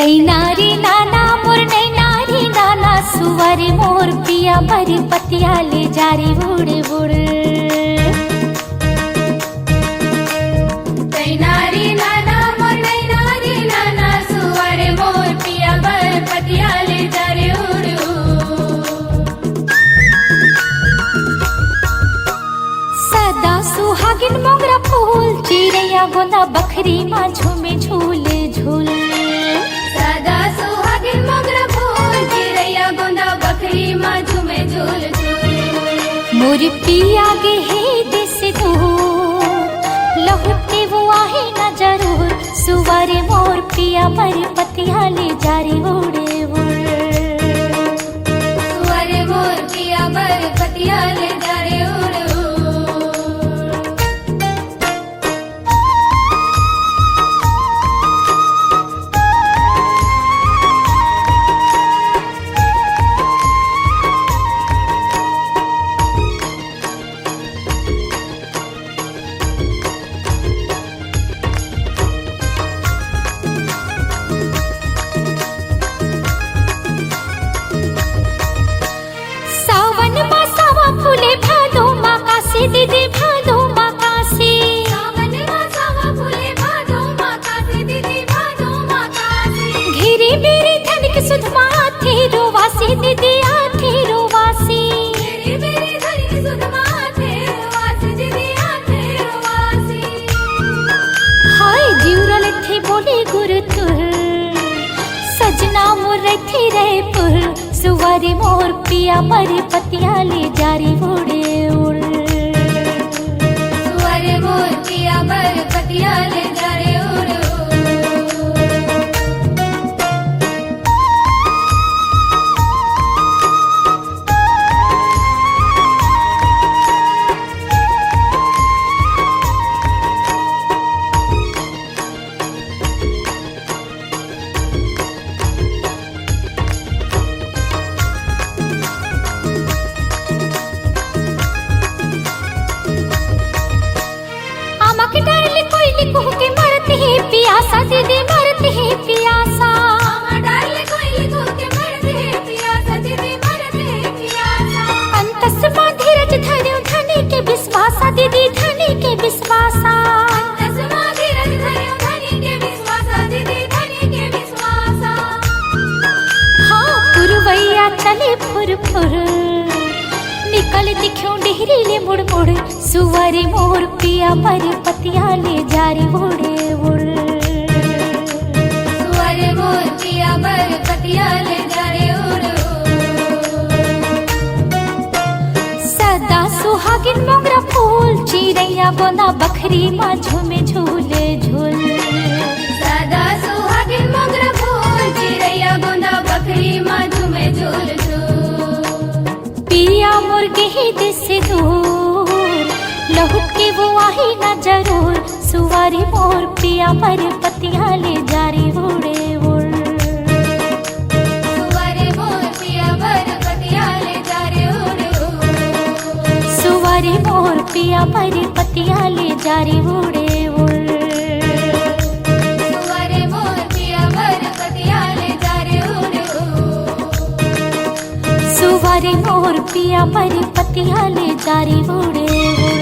तई नारी नाना मोर नई नारी नाना सुवर मोर पिया बरी पतिया ले जारी बुड़ बुड़। तई नारी नाना मोर नई नारी नाना सुवर मोर पिया बर पतिया ले जारे उड़ उड़। सदा सुहागिन मोगरा फूल चिड़ैया गोंदा बखरी माँ झूमे झूल झूल। सदा सुहागिन मोगरा फूल चिड़ैया गोंदा बकरी माँ झूमे झूल झूल। मोर पिया गे हे देश दूर लहुटे वो आहे न जरूर सुवर मोर पिया बर पतिया ले जारी उड़े उड़। सुवर मोर पिया बर पतिया ले जारे उड़ उड़। दीदी भादो माका से सावन मासावा फूले भादो माका से दीदी भादो माका से। घेरे मेरे धन के सुधमा थे रोवासी दीदी आथे रोवासी। मेरे मेरे धन की सुधमा थे रोवासी दीदी आथे रोवासी। हाय जीवरल थे बोले गुरु तुर सजना मोर थे रे पुर सुवारी मोर पिया बर पतिया ले जारी उड़े उड़। मोर पिया बर पतिया ले जारे उड़ उड़। पियासा दीदी मरते हैं पियासा। डाल कोई को के मरते हैं पियासा दीदी मरते हैं पियासा। अंतस मां धीरज धर्यो धनी के विश्वासा दीदी धनी के विश्वासा। अंतस मां धीरज धर्यो धनी के विश्वासा दीदी धनी के विश्वासा। हाँ पुरवैया चले फुर फुर निकल दिख्यो डेहरी ले मुड़ मुड़ सुवरी मोर पिया बर पतिया ले जारी उड़े उड़। मोर पिया बर पतिया ले जारे उड़ उड़। सदा सुहागिन मोगरा फूल चिड़ैया गोंदा बखरी माँ झूमे झूले झूल। सदा सुहागिन मोगरा फूल चिड़ैया गोंदा बकरी माँ झूमे झूल झूल। पिया मोर गे देश दूर लहुट के वो आही न जरूर सुवारी मोर पिया बर पतिया ले जारी उड़े उड़। सुवारे मोर पिया बर पतिया ले जारे उड़ उड़। सुवारी मोर पिया बर पतिया ले जारी उड़े उड़। सुवारे मोर पिया बर पतिया ले जारे उड़ उड़। सुवारी मोर पिया बर पतिया ले जारी उड़े उड़।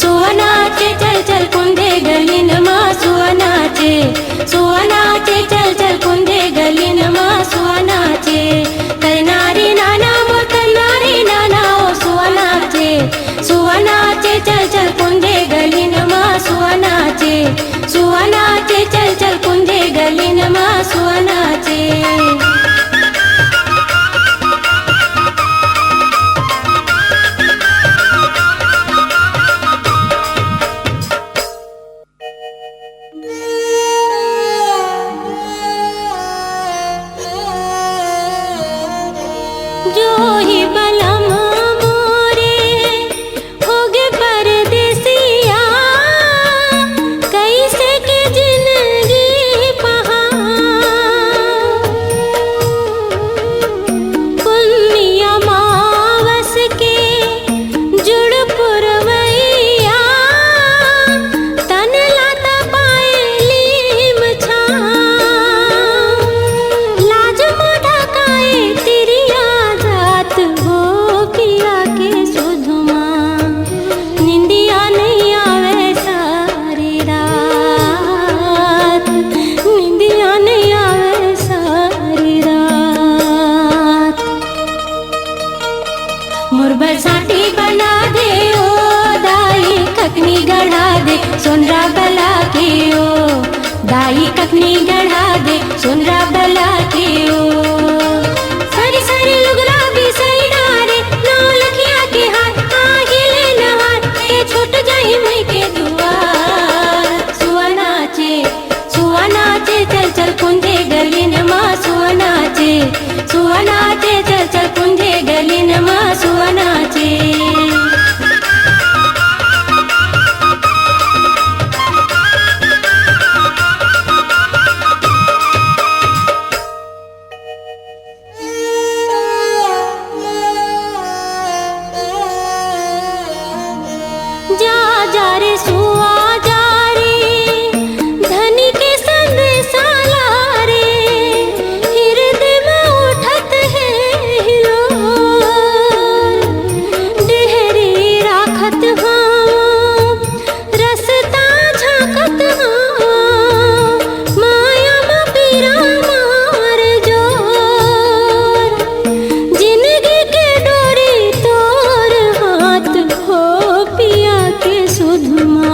सुवनाचे चल चल कुंदे गलीन मा सुवनाचे सुवनाचे चल चल कुंदे गलीन मा सुवनाचे तरनारी नाना मोर तरनारी नाना ओ सुवनाचे सुवनाचे चल चल कुंदे गलीन मा सुवनाचे सुवनाचे चल चल कुंदे गलीन मा सुवनाचे जो ही बलम मोरे होगे परदेसिया कैसे के जिंदगी पहाड़ पुन्निया मावस के जुड़ पुरवैया तन लाता पायली मछा लाज मोढ़ा काए तिरिया जात हो पिया के सुधमा निंदिया नहीं आवे सारी रात निंदिया नहीं आवे सारी रात मुरबर साटी बना दे ओ दाई ककनी गढ़ा दे सुनरा बला के ओ दाई ककनी गढ़ा दे सुनरा बला के ओ सारी सारी लुगरा भी सही डारे नौ लखिया के हाथ आहिले नहार के छूट जाई मई के दुआर सुवनाचे सुवनाचे चल चल कुंदे गलीन मा सुवनाचे सुवनाचे चल चल कुंदे गलीन मा सुवनाचे जा जा रे सुआ जा रे धनी के संग साला रे हृदय में उठत है हिलो डेहरी राखत हाँ रसता झांकत हाँ माया में पीरा मार जोर जिंदगी के डोरी तोर हाथ हो पिया के सुधमा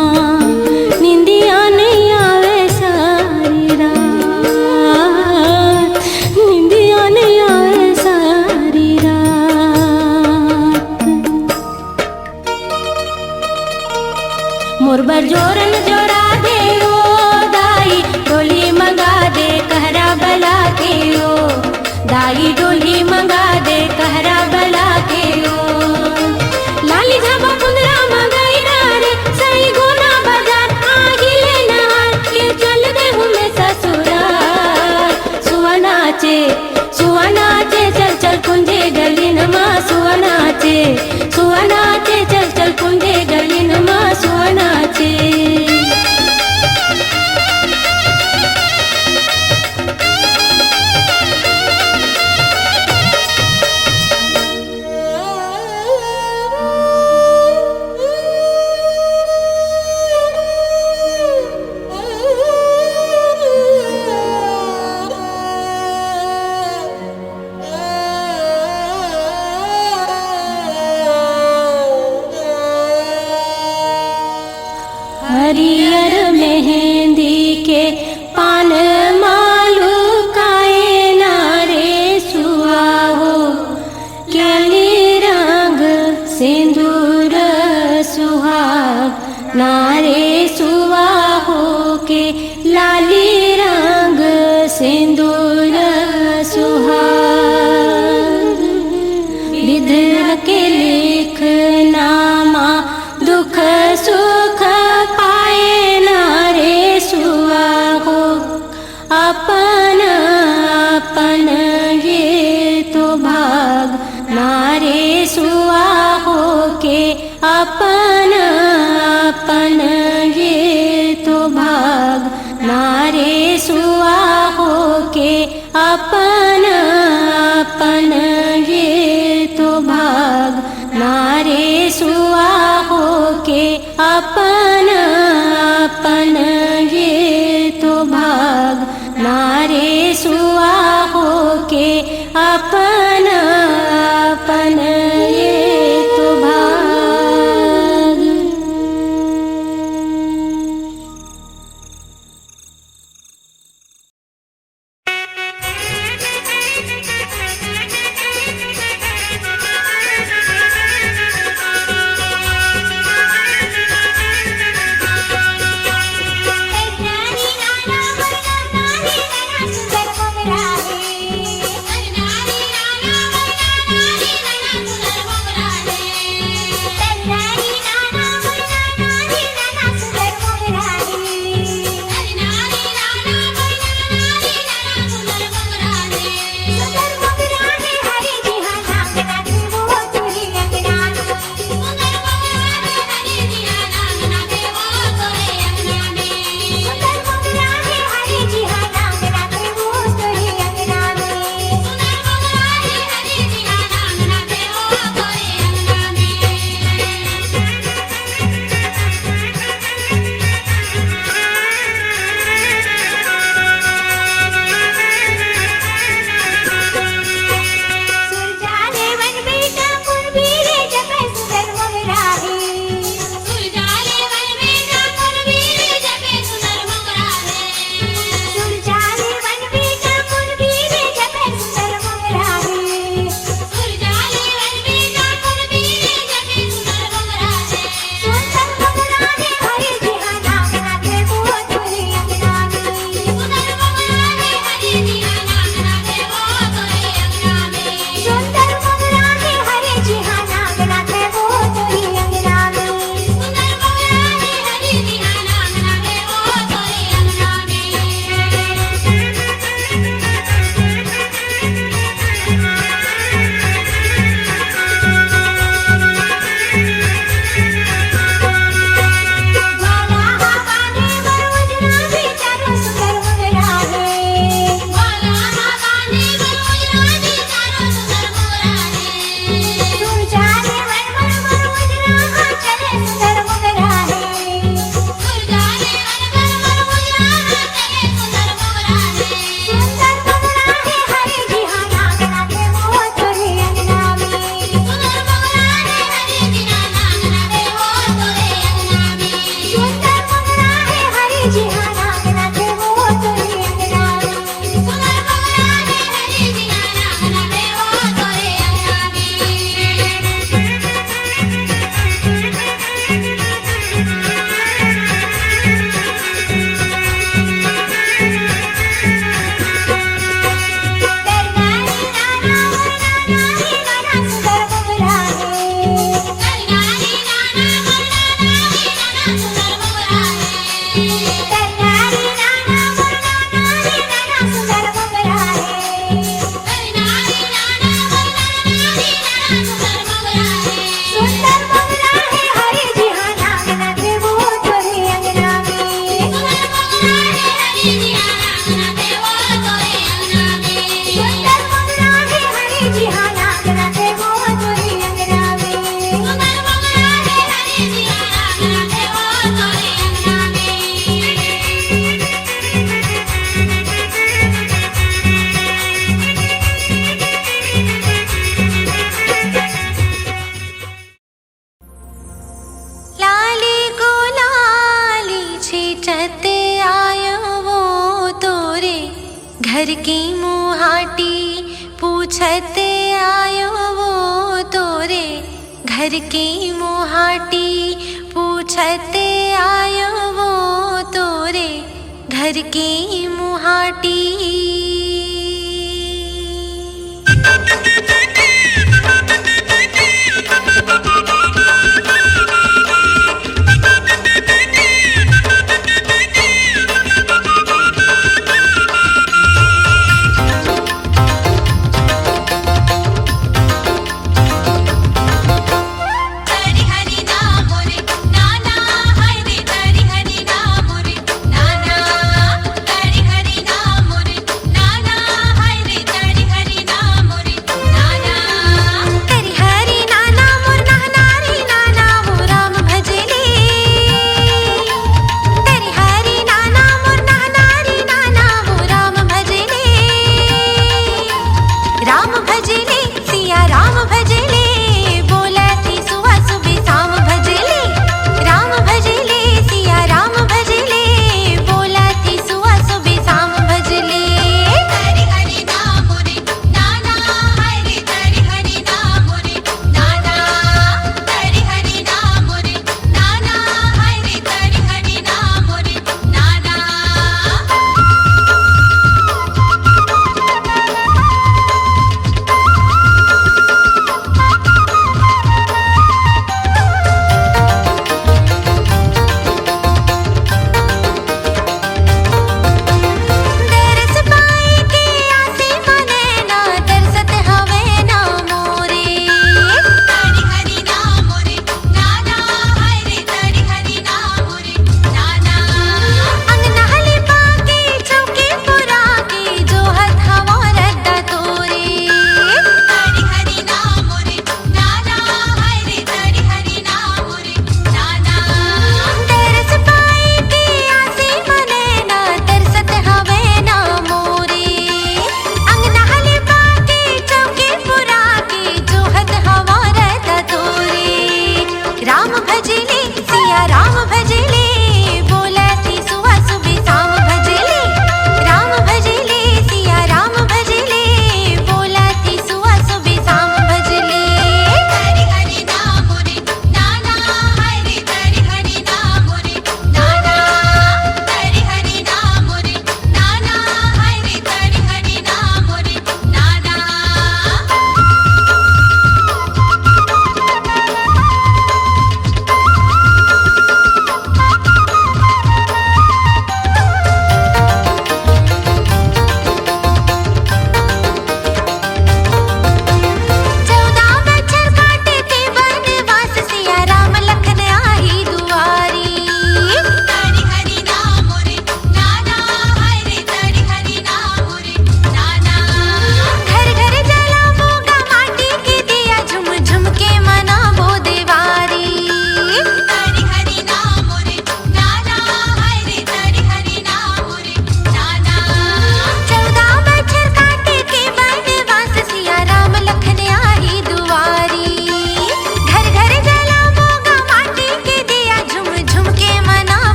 निंदिया नहीं आवे सारी रात निंदिया नहीं आवे सारी रात मुरबर जोरन जोड़ा दे ओ दाई डोली मंगा दे कहरा बला के ओ दाई डोली मंगा दे कहरा बला के ओ लाली झाबा कुंदरा मंगाई डारे सही गोना बाजार आहिले नहार के चल दे हुमे ससुराल सुवनाचे सुवनाचे चल चल कुंदे गलीन मा सुवनाचे सुवनाचे चल चल कुंदे गलीन मा सुवनाचे हरियर मेहंदी के पान मालू काए नारे सुआ हो कैली रंग सिंदूर सुहाग नारे सुआ हो के लाली रंग सिंदूर सुहाग विधि के लिख नामा दुख सुख पाए अपन अपन ये तो भाग नारे सुआ हो के अपन अपन ये तो भाग। घर की मुहाटी पूछते आयो वो तोरे, घर की मुहाटी पूछते आयो वो तोरे, घर की मुहाटी। ना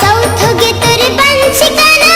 सौथ गे तोर बंश काना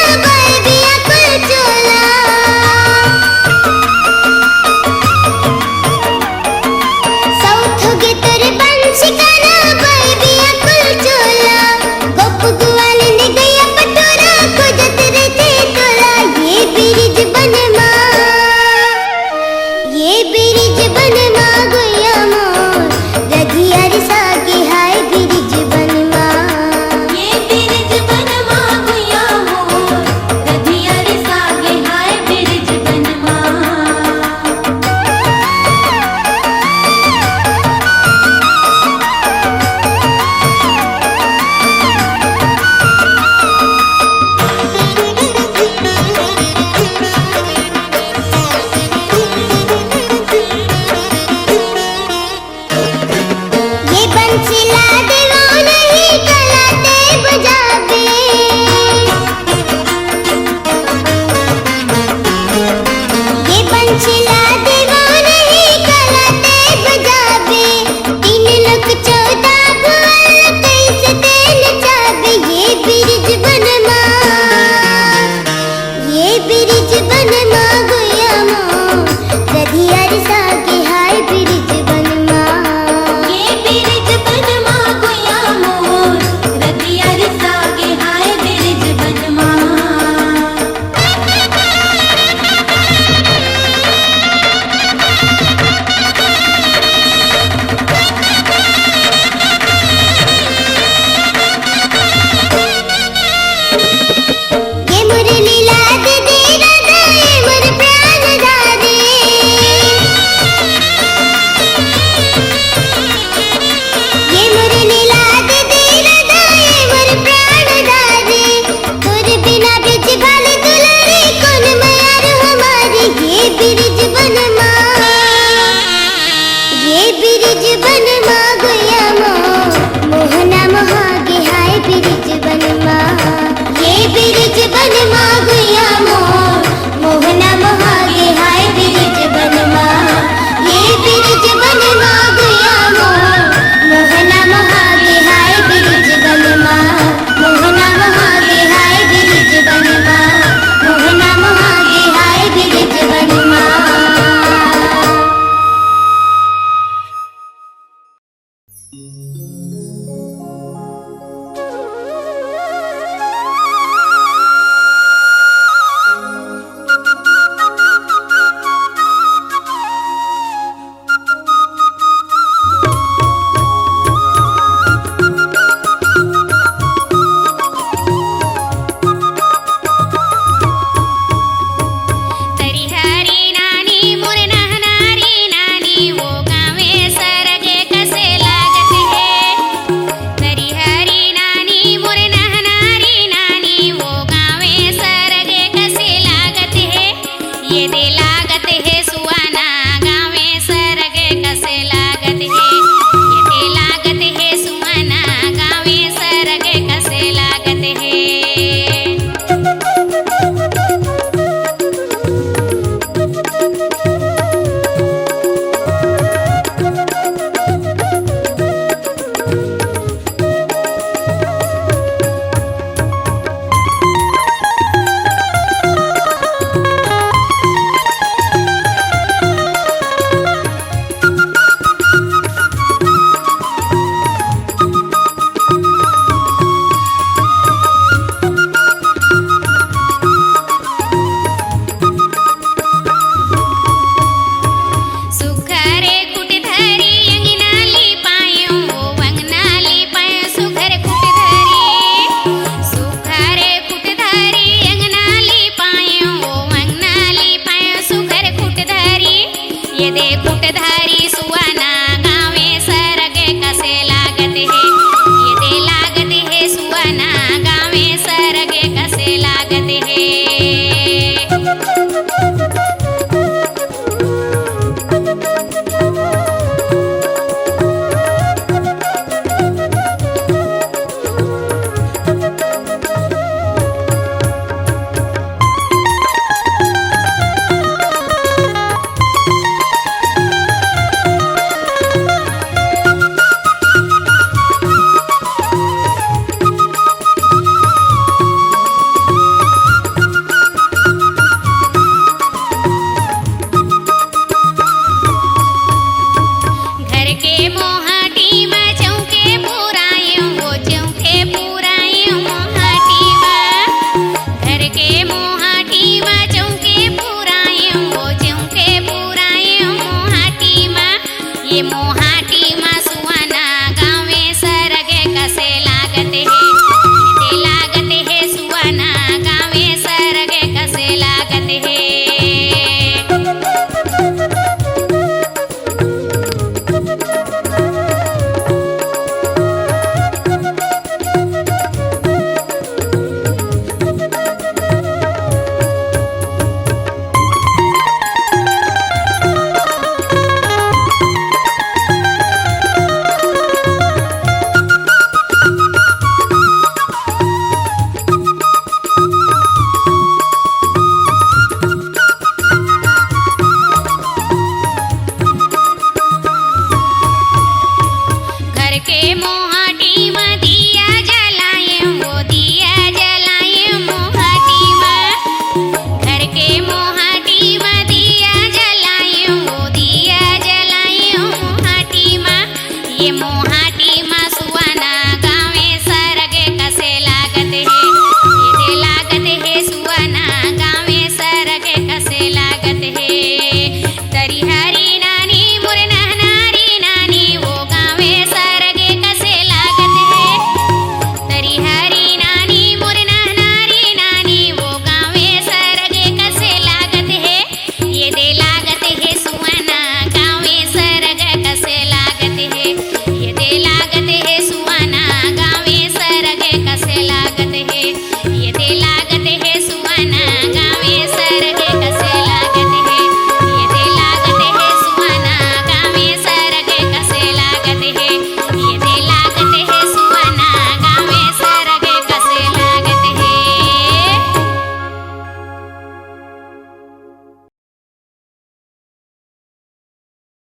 लगत है।